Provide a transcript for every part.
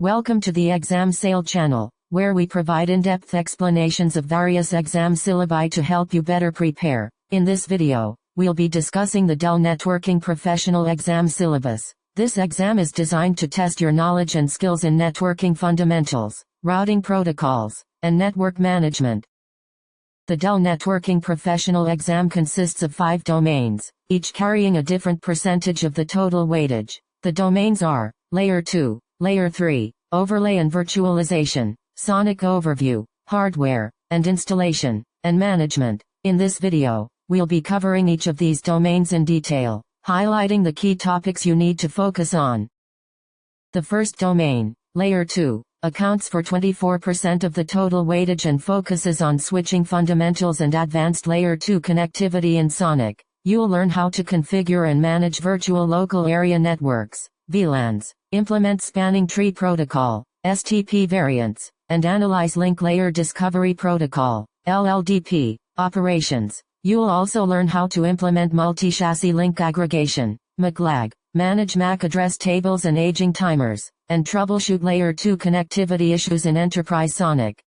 Welcome to the Exam Sale channel, where we provide in-depth explanations of various exam syllabi to help you better prepare. In this video, we'll be discussing the Dell Networking Professional Exam Syllabus. This exam is designed to test your knowledge and skills in networking fundamentals, routing protocols, and network management. The Dell Networking Professional Exam consists of 5 domains, each carrying a different percentage of the total weightage. The domains are Layer 2, Layer 3, Overlay and Virtualization, Sonic Overview, Hardware, and Installation, and Management. In this video, we'll be covering each of these domains in detail, highlighting the key topics you need to focus on. The first domain, Layer 2, accounts for 24% of the total weightage and focuses on switching fundamentals and advanced Layer 2 connectivity in Sonic. You'll learn how to configure and manage virtual local area networks, VLANs, implement spanning tree protocol, STP variants, and analyze link layer discovery protocol, LLDP, operations. You'll also learn how to implement multi-chassis link aggregation, MAC-lag, manage MAC address tables and aging timers, and troubleshoot Layer 2 connectivity issues in Enterprise Sonic.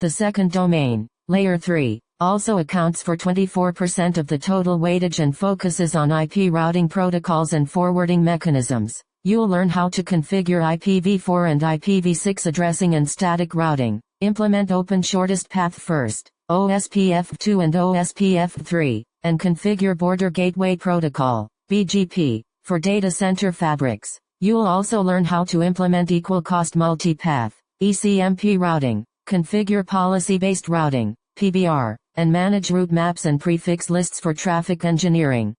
The second domain, Layer 3, also accounts for 24% of the total weightage and focuses on IP routing protocols and forwarding mechanisms. You'll learn how to configure IPv4 and IPv6 addressing and static routing, implement Open Shortest Path First, OSPF2 and OSPF3, and configure Border Gateway Protocol, BGP, for data center fabrics. You'll also learn how to implement Equal Cost Multipath, ECMP routing, configure Policy-Based Routing, PBR, and manage route maps and prefix lists for traffic engineering.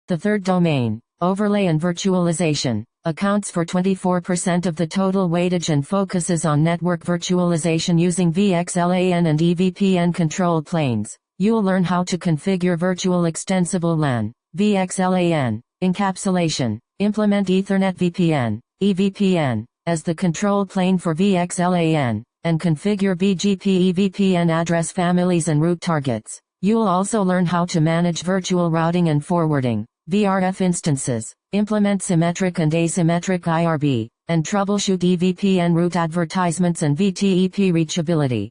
The third domain, Overlay and Virtualization, accounts for 24% of the total weightage and focuses on network virtualization using VXLAN and EVPN control planes. You'll learn how to configure Virtual Extensible LAN, VXLAN, encapsulation, implement Ethernet VPN, EVPN, as the control plane for VXLAN, and configure BGP EVPN address families and route targets. You'll also learn how to manage virtual routing and forwarding, VRF instances, implement symmetric and asymmetric IRB, and troubleshoot EVPN route advertisements and VTEP reachability.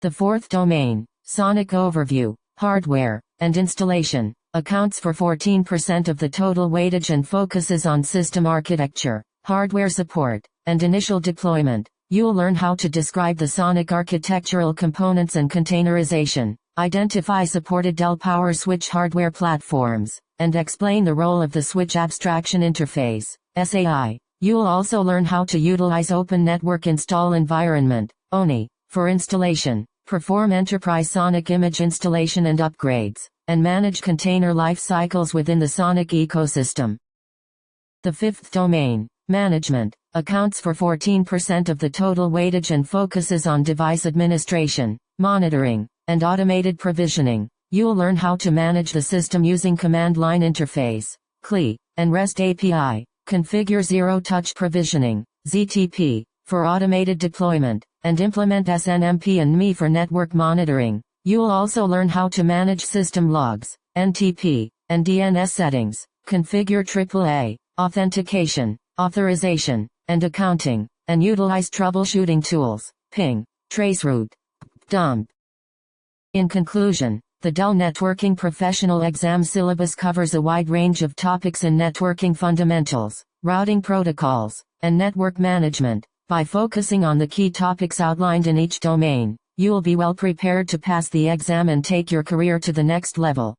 The fourth domain, Sonic Overview, Hardware, and Installation, accounts for 14% of the total weightage and focuses on system architecture, hardware support, and initial deployment. You'll learn how to describe the Sonic architectural components and containerization, identify supported Dell Power Switch hardware platforms, and explain the role of the Switch Abstraction Interface, SAI. You'll also learn how to utilize Open Network Install Environment, ONI, for installation, perform Enterprise Sonic image installation and upgrades, and manage container life cycles within the Sonic ecosystem. The fifth domain, Management, accounts for 14% of the total weightage and focuses on device administration, monitoring, and automated provisioning. You'll learn how to manage the system using Command Line Interface, CLI, and REST API, configure Zero-Touch Provisioning, ZTP, for automated deployment, and implement SNMP and ME for network monitoring. You'll also learn how to manage system logs, NTP, and DNS settings, configure AAA, authentication, authorization, and accounting, and utilize troubleshooting tools, ping, traceroute, dump. In conclusion, the Dell Networking Professional Exam Syllabus covers a wide range of topics in networking fundamentals, routing protocols, and network management. By focusing on the key topics outlined in each domain, you will be well prepared to pass the exam and take your career to the next level.